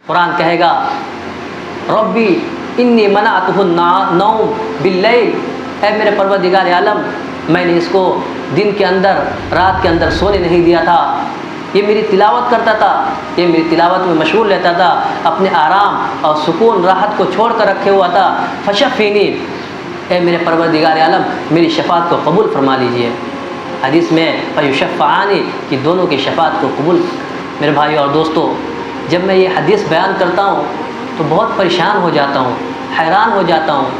قرآن کہے گا ربی انی منعتہ النوم باللیل، اے میرے پروردگار عالم میں نے اس کو دن کے اندر رات کے اندر سونے نہیں دیا تھا، یہ میری تلاوت کرتا تھا، یہ میری تلاوت میں مشغول رہتا تھا، اپنے آرام اور سکون راحت کو چھوڑ کر رکھے ہوا تھا، فشفینی، اے میرے پروردگار عالم میری شفاعت کو قبول فرما لیجئے۔ حدیث میں فیشفعانی کہ دونوں کی شفاعت کو قبول۔ میرے بھائیو اور دوستو، جب میں یہ حدیث بیان کرتا ہوں تو بہت پریشان ہو جاتا ہوں، حیران ہو جاتا ہوں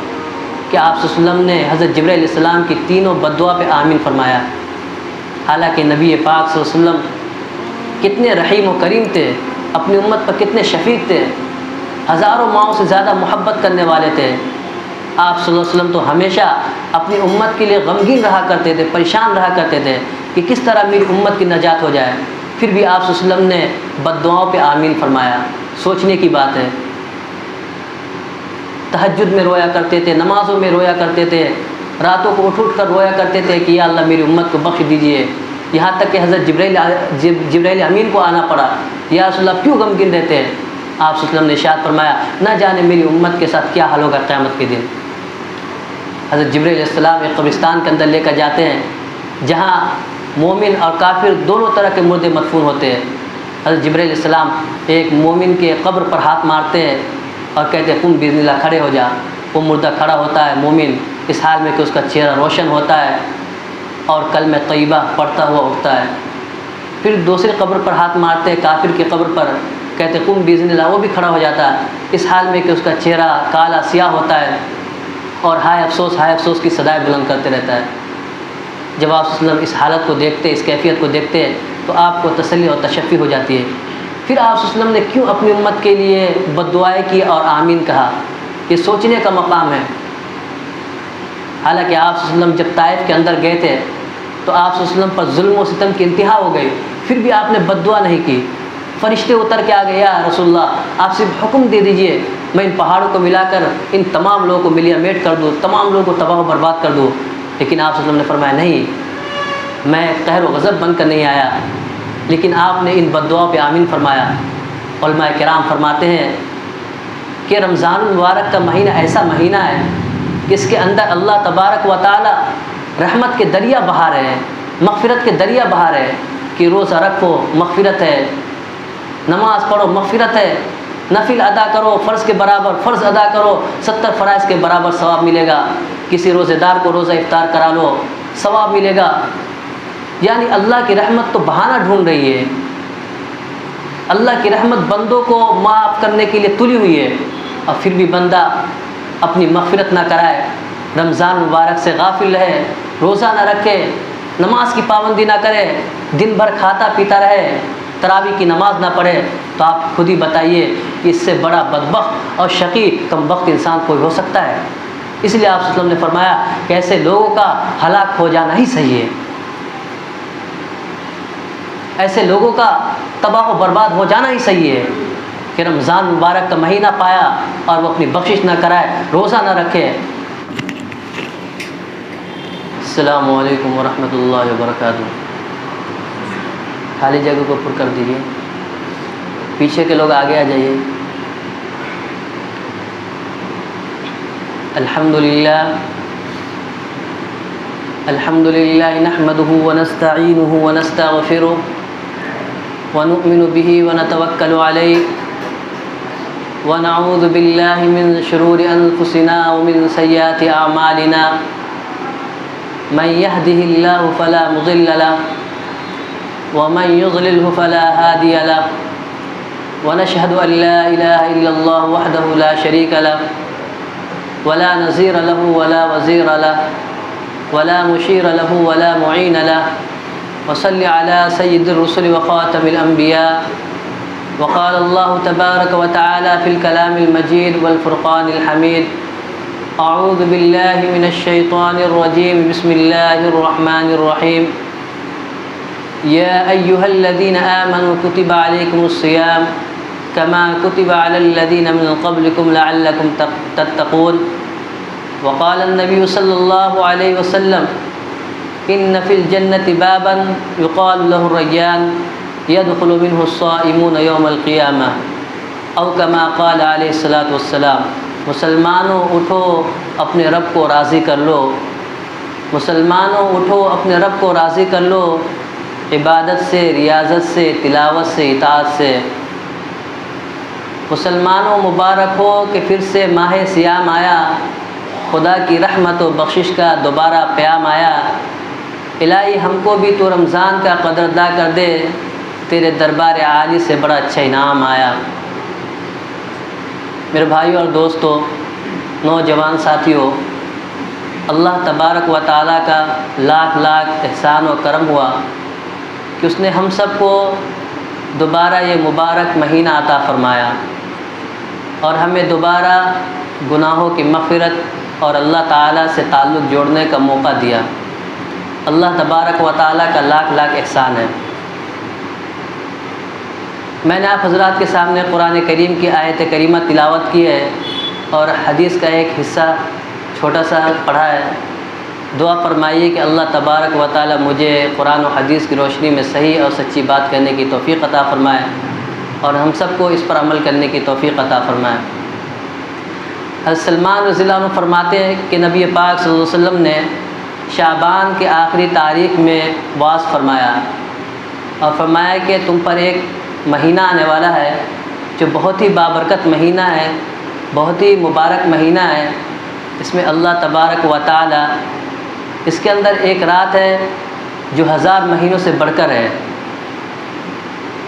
کہ آپ صلی اللہ علیہ وسلم نے حضرت جبرائیل علیہ السلام کی تینوں بد دعا پہ آمین فرمایا، حالانکہ نبی پاک صلی اللہ علیہ وسلم کتنے رحیم و کریم تھے، اپنی امت پر کتنے شفیق تھے، ہزاروں ماؤں سے زیادہ محبت کرنے والے تھے۔ آپ صلی اللہ علیہ وسلم تو ہمیشہ اپنی امت کے لیے غمگین رہا کرتے تھے، پریشان رہا کرتے تھے کہ کس طرح میری امت کی نجات ہو جائے، پھر بھی آپ صلی اللہ علیہ وسلم نے بد دعاؤں پہ آمین فرمایا۔ سوچنے کی بات ہے، تہجد میں رویا کرتے تھے، نمازوں میں رویا کرتے تھے، راتوں کو اٹھ کر رویا کرتے تھے کہ یا اللہ میری امت کو بخش دیجئے، یہاں تک کہ حضرت جبرائیل امین کو آنا پڑا، یا رسول اللہ کیوں غمگین رہتے ہیں؟ آپ صلی اللہ علیہ وسلم نے ارشاد فرمایا نہ جانے میری امت کے ساتھ کیا حال ہوگا قیامت کے دن۔ حضرت جبرائیل علیہ السلام ایک قبرستان کے اندر لے کر جاتے ہیں جہاں مومن اور کافر دونوں طرح کے مردے مدفون ہوتے ہیں۔ حضرت جبرائیل علیہ السلام ایک مومن کے قبر پر ہاتھ مارتے ہیں اور کہتے ہیں قم باذن اللہ، کھڑے ہو جا۔ وہ مردہ کھڑا ہوتا ہے، مومن اس حال میں کہ اس کا چہرہ روشن ہوتا ہے اور کلمہ طیبہ پڑھتا ہوا اٹھتا ہے۔ پھر دوسری قبر پر ہاتھ مارتے ہیں، کافر کی قبر پر، کہتے ہیں قم باذن اللہ، وہ بھی کھڑا ہو جاتا ہے اس حال میں کہ اس کا چہرہ کالا سیاہ ہوتا ہے اور ہائے افسوس کی صدائیں بلند کرتے رہتا ہے۔ جب آپ صلی اللہ علیہ وسلم اس حالت کو دیکھتے، اس کیفیت کو دیکھتے تو آپ کو تسلی اور تشفی ہو جاتی ہے۔ پھر آپ صلی اللہ علیہ وسلم نے کیوں اپنی امت کے لیے بد دعائیں کی اور آمین کہا، یہ سوچنے کا مقام ہے۔ حالانکہ آپ صلی اللہ علیہ وسلم جب طائف کے اندر گئے تھے تو آپ صلی اللہ علیہ وسلم پر ظلم و ستم کی انتہا ہو گئی، پھر بھی آپ نے بد دعا نہیں کی۔ فرشتے اتر کے آ گئے، یا رسول اللہ آپ صرف حکم دے دیجئے میں ان پہاڑوں کو ملا کر ان تمام لوگوں کو ملیا میٹ کر دوں، تمام لوگوں کو تباہ و برباد کر دوں۔ لیکن آپ صلی اللہ علیہ وسلم نے فرمایا نہیں، میں قہر و غضب بن کر نہیں آیا، لیکن آپ نے ان بد دعاؤں پہ آمین فرمایا۔ علماء کرام فرماتے ہیں کہ رمضان المبارک کا مہینہ ایسا مہینہ ہے کہ اس کے اندر اللہ تبارک و تعالی رحمت کے دریا بہا رہے ہیں، مغفرت کے دریا بہا رہے ہیں کہ روزہ رکھو مغفرت ہے، نماز پڑھو مغفرت ہے، نفل ادا کرو فرض کے برابر، فرض ادا کرو 70 فرائض کے برابر ثواب ملے گا، کسی روزہ دار کو روزہ افطار کرا لو ثواب ملے گا۔ یعنی اللہ کی رحمت تو بہانہ ڈھونڈ رہی ہے، اللہ کی رحمت بندوں کو معاف کرنے کے لیے تلی ہوئی ہے، اور پھر بھی بندہ اپنی مغفرت نہ کرائے، رمضان مبارک سے غافل رہے، روزہ نہ رکھے، نماز کی پابندی نہ کرے، دن بھر کھاتا پیتا رہے، تراویح کی نماز نہ پڑھے، تو آپ خود ہی بتائیے کہ اس سے بڑا بدبخت اور شقی کم بخت انسان کوئی ہو سکتا ہے؟ اس لیے آپ صلی اللہ علیہ وسلم نے فرمایا کہ ایسے لوگوں کا ہلاک ہو جانا ہی صحیح ہے، ایسے لوگوں کا تباہ و برباد ہو جانا ہی صحیح ہے کہ رمضان مبارک کا مہینہ پایا اور وہ اپنی بخشش نہ کرائے، روزہ نہ رکھے۔ السلام علیکم ورحمۃ اللہ وبرکاتہ۔ خالی جگہ کو پر کر دیجیے، پیچھے کے لوگ آگے آ جائیے۔ الحمدللہ نحمده ونستعینه ونستغفره ونؤمن به ونتوکل علیہ ونعوذ باللہ من شرور انفسنا ومن سیئات اعمالنا، من يهده الله فلا مضل له ومن يضلله فلا هادي له، ونشهد أن لا إله إلا الله وحده لا شريك له ولا نظير له ولا وزير له ولا مشير له ولا معين له، وصل على سيد الرسل وخاتم الأنبياء، وقال الله تبارك وتعالى في الكلام المجيد والفرقان الحميد، أعوذ بالله من الشيطان الرجيم، بسم الله الرحمن الرحيم، يا أيها الذين آمنوا كتب عليكم الصيام كما كتب على الذين من قبلكم لعلكم تتقون، وقال النبي صلى الله عليه وسلم إن في الجنة بابا يقال له الريان يدخل منه الصائمون يوم القيامة، او کما قال علیہ الصلاۃ والسلام، مسلمانوں اٹھو اپنے رب کو راضی کر لو، مسلمانوں اٹھو اپنے رب کو راضی کر لو، عبادت سے، ریاضت سے، تلاوت سے، اطاعت سے۔ مسلمانوں مبارک ہو کہ پھر سے ماہ صیام آیا، خدا کی رحمت و بخشش کا دوبارہ پیام آیا۔ الہی ہم کو بھی تو رمضان کا قدرداں کر دے، تیرے دربار عالی سے بڑا اچھا انعام آیا۔ میرے بھائیوں اور دوستوں، نوجوان ساتھیوں، اللہ تبارک و تعالیٰ کا لاکھ لاکھ احسان و کرم ہوا کہ اس نے ہم سب کو دوبارہ یہ مبارک مہینہ عطا فرمایا اور ہمیں دوبارہ گناہوں کی مغفرت اور اللہ تعالیٰ سے تعلق جوڑنے کا موقع دیا۔ اللہ تبارک و تعالیٰ کا لاکھ لاکھ احسان ہے۔ میں نے آپ حضرات کے سامنے قرآن کریم کی آیت کریمہ تلاوت کی ہے اور حدیث کا ایک حصہ چھوٹا سا پڑھا ہے۔ دعا فرمائیے کہ اللہ تبارک و تعالیٰ مجھے قرآن و حدیث کی روشنی میں صحیح اور سچی بات کہنے کی توفیق عطا فرمائے اور ہم سب کو اس پر عمل کرنے کی توفیق عطا فرمائے۔ حضرت سلمان رضی اللہ عنہ فرماتے ہیں کہ نبی پاک صلی اللہ علیہ وسلم نے شعبان کے آخری تاریخ میں وعظ فرمایا اور فرمایا کہ تم پر ایک مہینہ آنے والا ہے جو بہت ہی بابرکت مہینہ ہے، بہت ہی مبارک مہینہ ہے۔ اس میں اللہ تبارک و تعالی، اس کے اندر ایک رات ہے جو 1000 مہینوں سے بڑھ کر ہے۔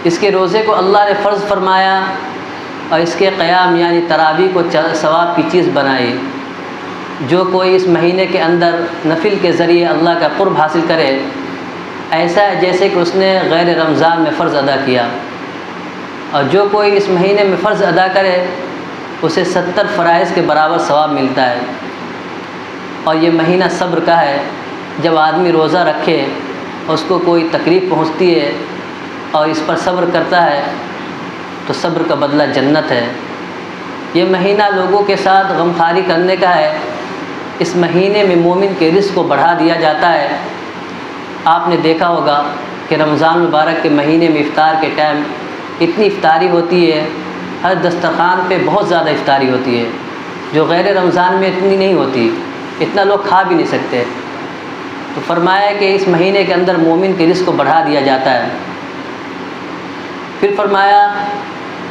اس کے روزے کو اللہ نے فرض فرمایا اور اس کے قیام یعنی تراویح کو ثواب کی چیز بنائی۔ جو کوئی اس مہینے کے اندر نفل کے ذریعے اللہ کا قرب حاصل کرے، ایسا ہے جیسے کہ اس نے غیر رمضان میں فرض ادا کیا، اور جو کوئی اس مہینے میں فرض ادا کرے اسے 70 فرائض کے برابر ثواب ملتا ہے۔ اور یہ مہینہ صبر کا ہے۔ جب آدمی روزہ رکھے اور اس کو کوئی تکلیف پہنچتی ہے اور اس پر صبر کرتا ہے تو صبر کا بدلہ جنت ہے۔ یہ مہینہ لوگوں کے ساتھ غمخواری کرنے کا ہے۔ اس مہینے میں مومن کے رزق کو بڑھا دیا جاتا ہے۔ آپ نے دیکھا ہوگا کہ رمضان مبارک کے مہینے میں افطار کے ٹائم اتنی افطاری ہوتی ہے، ہر دسترخوان پہ بہت زیادہ افطاری ہوتی ہے، جو غیر رمضان میں اتنی نہیں ہوتی، اتنا لوگ کھا بھی نہیں سکتے۔ تو فرمایا کہ اس مہینے کے اندر مومن کے رزق کو بڑھا دیا جاتا ہے۔ پھر فرمایا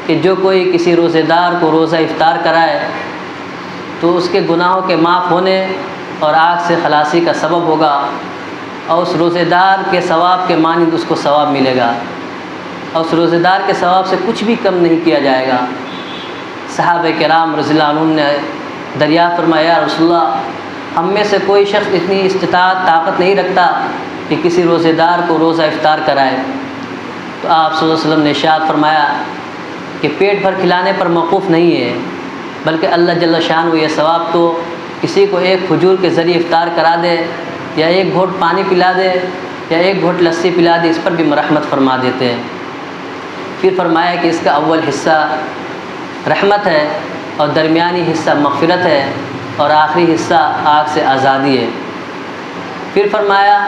کہ جو کوئی کسی روزے دار کو روزہ افطار کرائے تو اس کے گناہوں کے معاف ہونے اور آگ سے خلاصی کا سبب ہوگا، اور اس روزے دار کے ثواب کے مانند اس کو ثواب ملے گا، اور اس روزے دار کے ثواب سے کچھ بھی کم نہیں کیا جائے گا۔ صحابہ کرام رضی اللہ عنہم نے دریافت فرمایا، یا رسول اللہ، ہم میں سے کوئی شخص اتنی استطاعت طاقت نہیں رکھتا کہ کسی روزے دار کو روزہ افطار کرائے۔ تو آپ صلی اللہ علیہ وسلم نے ارشاد فرمایا کہ پیٹ بھر کھلانے پر موقوف نہیں ہے، بلکہ اللہ جل شانہ یہ ثواب تو کسی کو ایک کھجور کے ذریعے افطار کرا دے، یا ایک گھونٹ پانی پلا دے، یا ایک گھونٹ لسی پلا دے، اس پر بھی مرحمت فرما دیتے ہیں۔ پھر فرمایا کہ اس کا اول حصہ رحمت ہے اور درمیانی حصہ مغفرت ہے اور آخری حصہ آگ سے آزادی ہے۔ پھر فرمایا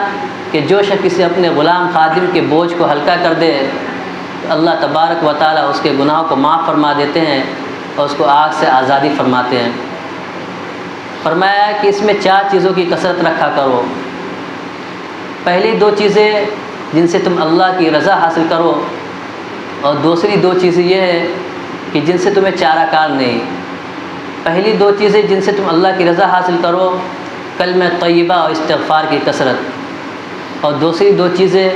کہ جو شخص کسی اپنے غلام خادم کے بوجھ کو ہلکا کر دے تو اللہ تبارک و تعالیٰ اس کے گناہوں کو معاف فرما دیتے ہیں اور اس کو آگ سے آزادی فرماتے ہیں۔ فرمایا کہ اس میں 4 چیزوں کی کثرت رکھا کرو۔ پہلی 2 چیزیں جن سے تم اللہ کی رضا حاصل کرو، اور دوسری 2 چیزیں یہ ہے کہ جن سے تمہیں چارہ کار نہیں۔ پہلی 2 چیزیں جن سے تم اللہ کی رضا حاصل کرو، کلمہ طیبہ اور استغفار کی کثرت، اور دوسری 2 چیزیں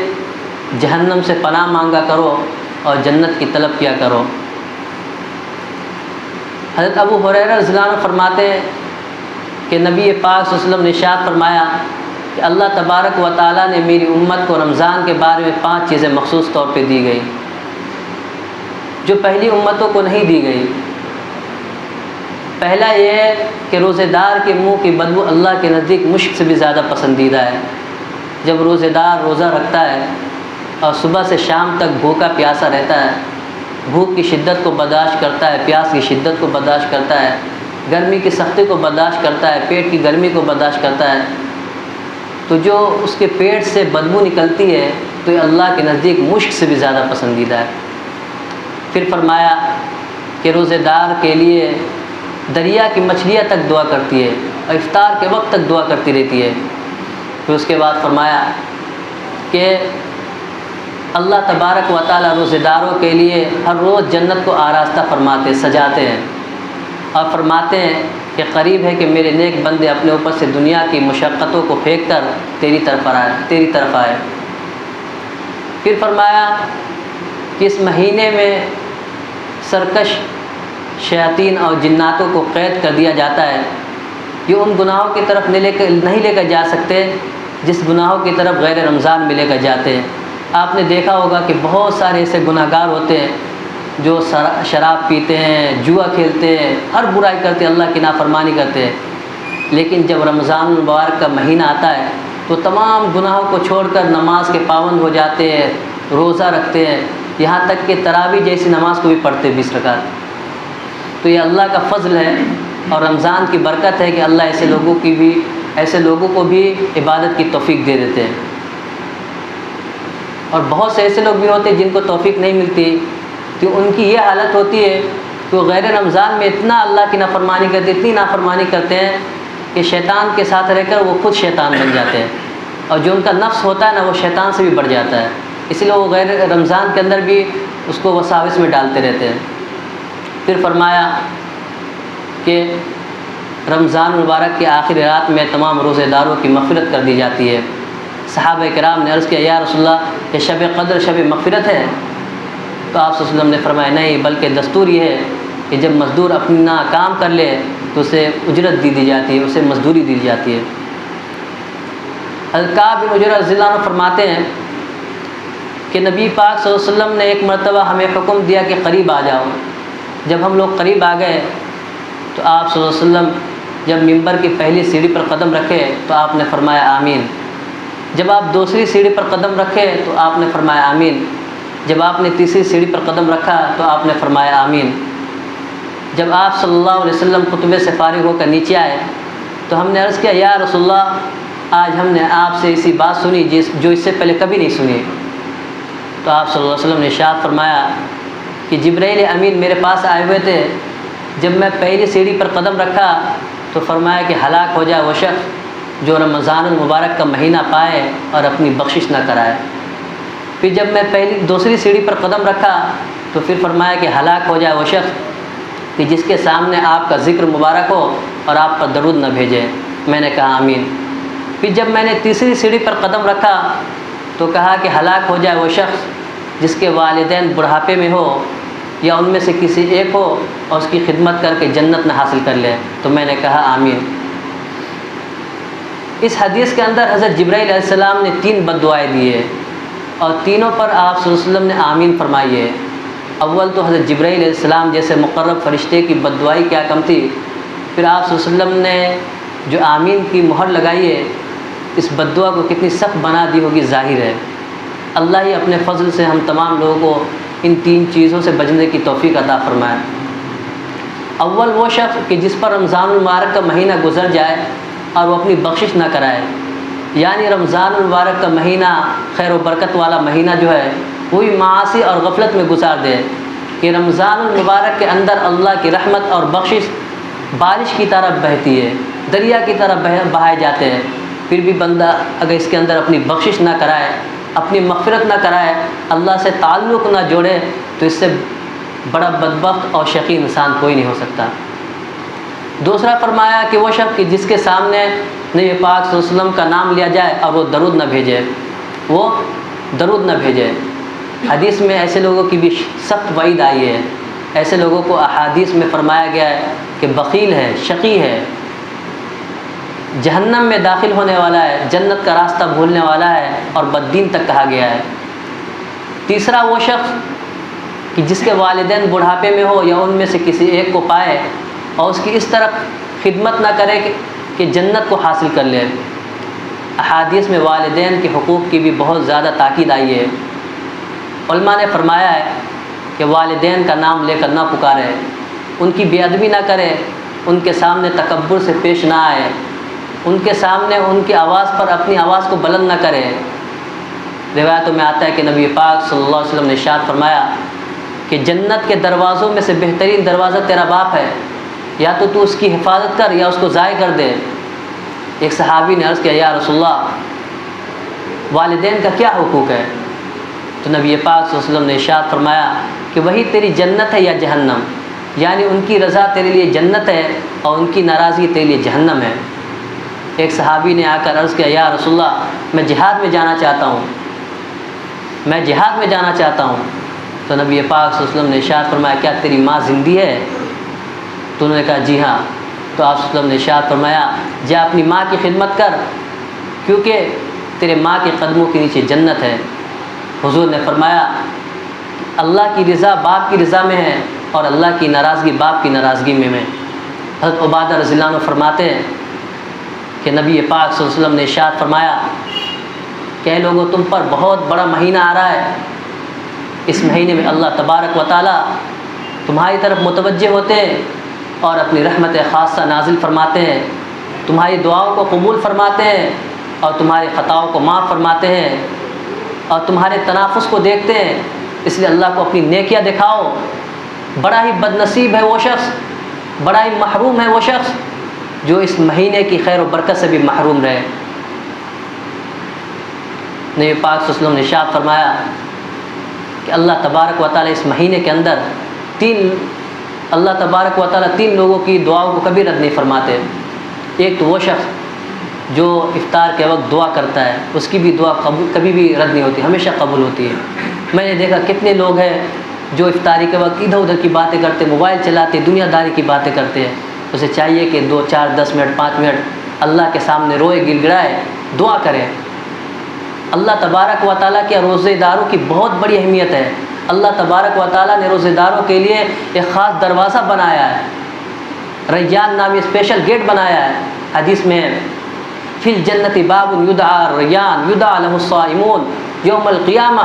جہنم سے پناہ مانگا کرو اور جنت کی طلب کیا کرو۔ حضرت ابو ہریرہ رضی اللہ عنہ فرماتے ہیں کہ نبی پاک صلی اللہ علیہ وسلم نے ارشاد فرمایا کہ اللہ تبارک و تعالیٰ نے میری امت کو رمضان کے بارے میں 5 چیزیں مخصوص طور پہ دی گئی جو پہلی امتوں کو نہیں دی گئی۔ پہلا یہ ہے کہ روزے دار کے منہ کی بدبو اللہ کے نزدیک مشک سے بھی زیادہ پسندیدہ ہے۔ جب روزے دار روزہ رکھتا ہے اور صبح سے شام تک بھوکا پیاسا رہتا ہے، بھوک کی شدت کو برداشت کرتا ہے، پیاس کی شدت کو برداشت کرتا ہے، گرمی کی سختی کو برداشت کرتا ہے، پیٹ کی گرمی کو برداشت کرتا ہے، تو جو اس کے پیٹ سے بدبو نکلتی ہے تو یہ اللہ کے نزدیک مشک سے بھی زیادہ پسندیدہ ہے۔ پھر فرمایا کہ روزے دار کے لیے دریا کی مچھلیاں تک دعا کرتی ہے اور افطار کے وقت تک دعا کرتی رہتی ہے۔ پھر اس کے بعد فرمایا کہ اللہ تبارک و تعالیٰ روزے داروں کے لیے ہر روز جنت کو آراستہ فرماتے سجاتے ہیں اور فرماتے ہیں کہ قریب ہے کہ میرے نیک بندے اپنے اوپر سے دنیا کی مشقتوں کو پھینک کر تیری طرف آئے۔ پھر فرمایا کہ اس مہینے میں سرکش شیاطین اور جناتوں کو قید کر دیا جاتا ہے، یہ ان گناہوں کی طرف نہیں لے کر جا سکتے جس گناہوں کی طرف غیر رمضان میں لے کر جاتے ہیں۔ آپ نے دیکھا ہوگا کہ بہت سارے ایسے گناہ گار ہوتے ہیں جو شراب پیتے ہیں، جوا کھیلتے ہیں، ہر برائی کرتے ہیں، اللہ کی نافرمانی کرتے ہیں، لیکن جب رمضان المبارک کا مہینہ آتا ہے تو تمام گناہوں کو چھوڑ کر نماز کے پابند ہو جاتے ہیں، روزہ رکھتے ہیں، یہاں تک کہ تراویح جیسی نماز کو بھی پڑھتے 20 رکعت۔ تو یہ اللہ کا فضل ہے اور رمضان کی برکت ہے کہ اللہ ایسے لوگوں کو بھی عبادت کی توفیق دے دیتے ہیں۔ اور بہت سے ایسے لوگ بھی ہوتے ہیں جن کو توفیق نہیں ملتی، تو ان کی یہ حالت ہوتی ہے کہ وہ غیر رمضان میں اتنا اللہ کی نافرمانی کرتے، اتنی نافرمانی کرتے ہیں کہ شیطان کے ساتھ رہ کر وہ خود شیطان بن جاتے ہیں، اور جو ان کا نفس ہوتا ہے نا وہ شیطان سے بھی بڑھ جاتا ہے، اسی لیے وہ غیر رمضان کے اندر بھی اس کو وساوس میں ڈالتے رہتے ہیں۔ پھر فرمایا کہ رمضان المبارک کے آخری رات میں تمام روزے داروں کی مغفرت کر دی جاتی ہے۔ صحابہ کرام نے عرض کیا یا رسول اللہ کہ شب قدر شب مغفرت ہے؟ تو آپ صلی اللہ علیہ وسلم نے فرمایا نہیں، بلکہ دستور یہ ہے کہ جب مزدور اپنا کام کر لے تو اسے اجرت دی جاتی ہے، اسے مزدوری دی جاتی ہے۔ حضرت کعب بن عجرہ رضی اللہ عنہ فرماتے ہیں کہ نبی پاک صلی اللہ علیہ وسلم نے ایک مرتبہ ہمیں حکم دیا کہ قریب آ جاؤ۔ جب ہم لوگ قریب آ گئے تو آپ صلی اللہ علیہ وسلم جب ممبر کی پہلی سیڑھی پر قدم رکھے تو آپ نے فرمایا آمین۔ جب آپ دوسری سیڑھی پر قدم رکھے تو آپ نے فرمایا آمین۔ جب آپ نے تیسری سیڑھی پر قدم رکھا تو آپ نے فرمایا آمین۔ جب آپ صلی اللہ علیہ وسلم خطبے سے فارغ ہو کر نیچے آئے تو ہم نے عرض کیا یا رسول اللہ آج ہم نے آپ سے ایسی بات سنی جو اس سے پہلے کبھی نہیں سنی۔ تو آپ صلی اللہ علیہ وسلم نے ارشاد فرمایا کہ جبرائیل امین میرے پاس آئے ہوئے تھے، جب میں پہلی سیڑھی پر قدم رکھا تو فرمایا کہ ہلاک ہو جائے وہ شخص جو رمضان المبارک کا مہینہ پائے اور اپنی بخشش نہ کرائے۔ پھر جب میں دوسری سیڑھی پر قدم رکھا تو پھر فرمایا کہ ہلاک ہو جائے وہ شخص کہ جس کے سامنے آپ کا ذکر مبارک ہو اور آپ پر درود نہ بھیجے۔ میں نے کہا آمین۔ پھر جب میں نے تیسری سیڑھی پر قدم رکھا تو کہا کہ ہلاک ہو جائے وہ شخص جس کے والدین بڑھاپے میں ہو یا ان میں سے کسی ایک ہو اور اس کی خدمت کر کے جنت نہ حاصل کر لے، تو میں نے کہا آمین۔ اس حدیث کے اندر حضرت جبرائیل علیہ السلام نے 3 بد دعائیں دی ہے اور تینوں پر آپ صلی اللہ علیہ وسلم نے آمین فرمائی ہے۔ اول تو حضرت جبرائیل علیہ السلام جیسے مقرب فرشتے کی بد دعائی کیا کم تھی، پھر آپ صلی اللہ علیہ وسلم نے جو آمین کی مہر لگائی ہے اس بد دعا کو کتنی سخت بنا دی ہوگی ظاہر ہے۔ اللہ ہی اپنے فضل سے ہم تمام لوگوں کو ان 3 چیزوں سے بچنے کی توفیق عطا فرمائے۔ اول وہ شخص کہ جس پر رمضان المبارک کا مہینہ گزر جائے اور وہ اپنی بخشش نہ کرائے، یعنی رمضان المبارک کا مہینہ خیر و برکت والا مہینہ جو ہے وہی معاصی اور غفلت میں گزار دے کہ رمضان المبارک کے اندر اللہ کی رحمت اور بخشش بارش کی طرح بہتی ہے، دریا کی طرح بہائے جاتے ہیں، پھر بھی بندہ اگر اس کے اندر اپنی بخشش نہ کرائے، اپنی مغفرت نہ کرائے، اللہ سے تعلق نہ جوڑے، تو اس سے بڑا بدبخت اور شقی انسان کوئی نہیں ہو سکتا۔ دوسرا فرمایا کہ وہ شخص کہ جس کے سامنے نبی پاک صلی اللہ علیہ وسلم کا نام لیا جائے اور وہ درود نہ بھیجے۔ حدیث میں ایسے لوگوں کی بھی سخت وعید آئی ہے، ایسے لوگوں کو احادیث میں فرمایا گیا ہے کہ بخیل ہے، شقی ہے، جہنم میں داخل ہونے والا ہے، جنت کا راستہ بھولنے والا ہے اور بددین تک کہا گیا ہے۔ تیسرا وہ شخص کہ جس کے والدین بڑھاپے میں ہو یا ان میں سے کسی ایک کو پائے اور اس کی اس طرح خدمت نہ کرے کہ جنت کو حاصل کر لے۔ احادیث میں والدین کے حقوق کی بھی بہت زیادہ تاکید آئی ہے۔ علماء نے فرمایا ہے کہ والدین کا نام لے کر نہ پکارے، ان کی بے ادبی نہ کرے، ان کے سامنے تکبر سے پیش نہ آئے، ان کے سامنے ان کی آواز پر اپنی آواز کو بلند نہ کرے۔ روایتوں میں آتا ہے کہ نبی پاک صلی اللہ علیہ وسلم نے ارشاد فرمایا کہ جنت کے دروازوں میں سے بہترین دروازہ تیرا باپ ہے، یا تو اس کی حفاظت کر یا اس کو ضائع کر دے۔ ایک صحابی نے عرض کیا یا رسول اللہ والدین کا کیا حقوق ہے؟ تو نبی پاک صلی اللہ علیہ وسلم نے ارشاد فرمایا کہ وہی تیری جنت ہے یا جہنم، یعنی ان کی رضا تیرے لیے جنت ہے اور ان کی ناراضگی تیرے لیے جہنم ہے۔ ایک صحابی نے آ کر عرض کیا یا رسول اللہ میں جہاد میں جانا چاہتا ہوں، میں جہاد میں جانا چاہتا ہوں۔ تو نبی پاک صلی اللہ علیہ وسلم نے ارشاد فرمایا کیا تیری ماں زندہ ہے؟ تو انہوں نے کہا جی ہاں۔ تو آپ صلی اللہ علیہ وسلم نے ارشاد فرمایا جا اپنی ماں کی خدمت کر، کیونکہ تیرے ماں کے قدموں کے نیچے جنت ہے۔ حضور نے فرمایا اللہ کی رضا باپ کی رضا میں ہے اور اللہ کی ناراضگی باپ کی ناراضگی میں ہے۔ حضرت عبادہ رضی اللہ عنہ فرماتے ہیں کہ نبی پاک صلی اللہ علیہ وسلم نے ارشاد فرمایا کہ اے لوگوں تم پر بہت بڑا مہینہ آ رہا ہے، اس مہینے میں اللہ تبارک و تعالیٰ تمہاری طرف متوجہ ہوتے ہیں اور اپنی رحمت خاصہ نازل فرماتے ہیں، تمہاری دعاؤں کو قبول فرماتے ہیں اور تمہاری خطاؤں کو معاف فرماتے ہیں اور تمہارے تنافس کو دیکھتے ہیں، اس لیے اللہ کو اپنی نیکیاں دکھاؤ۔ بڑا ہی بد نصیب ہے وہ شخص، بڑا ہی محروم ہے وہ شخص جو اس مہینے کی خیر و برکت سے بھی محروم رہے۔ نبی پاک صلی اللہ علیہ وسلم نے ارشاد فرمایا کہ اللہ تبارک و تعالیٰ اس مہینے کے اندر اللہ تبارک و تعالیٰ تین لوگوں کی دعاؤں کو کبھی رد نہیں فرماتے۔ ایک تو وہ شخص جو افطار کے وقت دعا کرتا ہے، اس کی بھی دعا کبھی بھی رد نہیں ہوتی، ہمیشہ قبول ہوتی ہے۔ میں نے دیکھا کتنے لوگ ہیں جو افطاری کے وقت ادھر ادھر کی باتیں کرتے، موبائل چلاتے، دنیا داری کی باتیں کرتے ہیں۔ اسے چاہیے کہ 2 4 10 منٹ 5 منٹ اللہ کے سامنے روئے گڑ گڑائے، دعا کرے۔ اللہ تبارک و تعالیٰ کے روزے داروں کی بہت بڑی اہمیت ہے۔ اللہ تبارک و تعالیٰ نے روزے داروں کے لیے ایک خاص دروازہ بنایا ہے، ریان نامی اسپیشل گیٹ بنایا ہے۔ حدیث میں فی الجنت باب یدعى الریان یدعى له الصائمون یوم القیامہ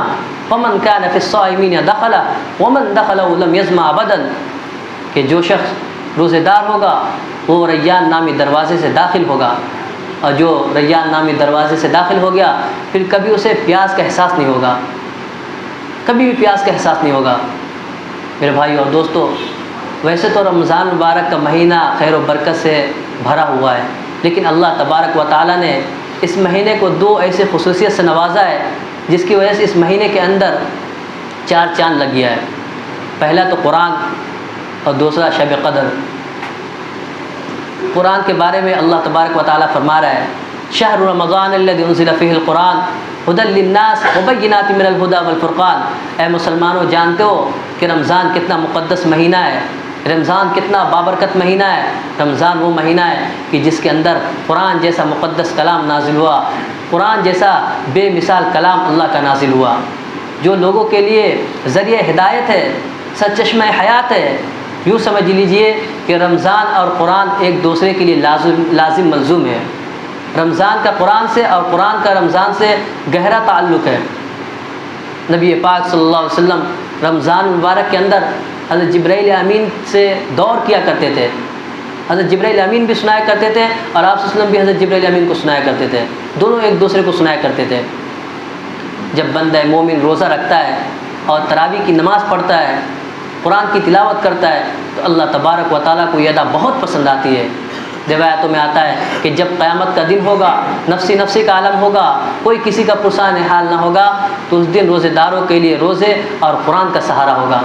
فمن کان فی الصائمین دخل ومن دخله لم یظمأ ابدا، کہ جو شخص روزے دار ہوگا وہ ریان نامی دروازے سے داخل ہوگا، اور جو ریان نامی دروازے سے داخل ہو گیا پھر کبھی اسے پیاس کا احساس نہیں ہوگا، کبھی بھی پیاس کا احساس نہیں ہوگا۔ میرے بھائی اور دوستو، ویسے تو رمضان مبارک کا مہینہ خیر و برکت سے بھرا ہوا ہے، لیکن اللہ تبارک و تعالیٰ نے اس مہینے کو 2 ایسے خصوصیت سے نوازا ہے جس کی وجہ سے اس مہینے کے اندر 4 چاند لگ گیا ہے۔ پہلا تو قرآن اور دوسرا شب قدر۔ قرآن کے بارے میں اللہ تبارک و تعالیٰ فرما رہا ہے شہر رمضان الذی انزل فیہ القرآن ھدی للناس وبینات من الھدی والفرقان۔ اے مسلمانوں، جانتے ہو کہ رمضان کتنا مقدس مہینہ ہے، رمضان کتنا بابرکت مہینہ ہے۔ رمضان وہ مہینہ ہے کہ جس کے اندر قرآن جیسا مقدس کلام نازل ہوا، قرآن جیسا بے مثال کلام اللہ کا نازل ہوا، جو لوگوں کے لیے ذریعہ ہدایت ہے، سرچشمہ حیات ہے۔ یوں سمجھ لیجئے کہ رمضان اور قرآن ایک دوسرے کے لیے لازم ملزوم ہے۔ رمضان کا قرآن سے اور قرآن کا رمضان سے گہرا تعلق ہے۔ نبی پاک صلی اللہ علیہ وسلم رمضان مبارک کے اندر حضرت جبرائیل امین سے دور کیا کرتے تھے۔ حضرت جبرائیل امین بھی سنایا کرتے تھے اور آپ صلی اللہ علیہ وسلم بھی حضرت جبرائیل امین کو سنایا کرتے تھے، دونوں ایک دوسرے کو سنایا کرتے تھے۔ جب بندہ مومن روزہ رکھتا ہے اور تراویح کی نماز پڑھتا ہے، قرآن کی تلاوت کرتا ہے، تو اللہ تبارک و تعالیٰ کو یہ ادا بہت پسند آتی ہے۔ روایتوں میں آتا ہے کہ جب قیامت کا دن ہوگا، نفسی نفسی کا عالم ہوگا، کوئی کسی کا پرسان حال نہ ہوگا، تو اس دن روزے داروں کے لیے روزے اور قرآن کا سہارا ہوگا۔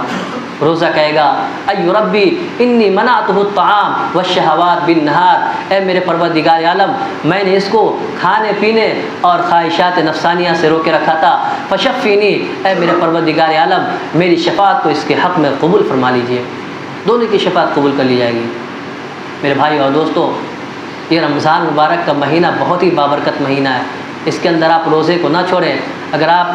روزہ کہے گا ای ربی انی منعتہ الطعام والشہوات بالنہار، اے میرے پروردگار عالم، میں نے اس کو کھانے پینے اور خواہشات نفسانیہ سے روکے رکھا تھا، فشفینی، اے میرے پروردگار عالم میری شفاعت کو اس کے حق میں قبول فرما لیجئے۔ دونوں کی شفاعت قبول کر لی جائے گی۔ میرے بھائی اور دوستو، یہ رمضان مبارک کا مہینہ بہت ہی بابرکت مہینہ ہے۔ اس کے اندر آپ روزے کو نہ چھوڑیں۔ اگر آپ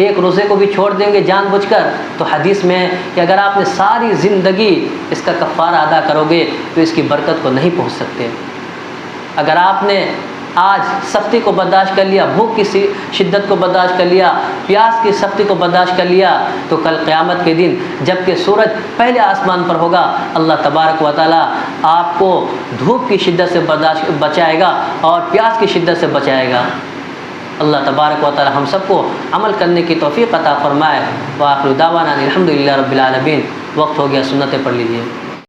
ایک روزے کو بھی چھوڑ دیں گے جان بوجھ کر، تو حدیث میں ہے کہ اگر آپ نے ساری زندگی اس کا کفارہ ادا کرو گے تو اس کی برکت کو نہیں پہنچ سکتے۔ اگر آپ نے آج سختی کو برداشت کر لیا، بھوک کی شدت کو برداشت کر لیا، پیاس کی سختی کو برداشت کر لیا، تو کل قیامت کے دن جب کہ سورج پہلے آسمان پر ہوگا، اللہ تبارک و تعالیٰ آپ کو دھوپ کی شدت سے بچائے گا اور پیاس کی شدت سے بچائے گا۔ اللہ تبارک و تعالی ہم سب کو عمل کرنے کی توفیق عطا فرمائے۔ وآخر دعوانا الحمدللہ رب العالمین۔ وقت ہو گیا، سنتیں پڑھ لیجیے۔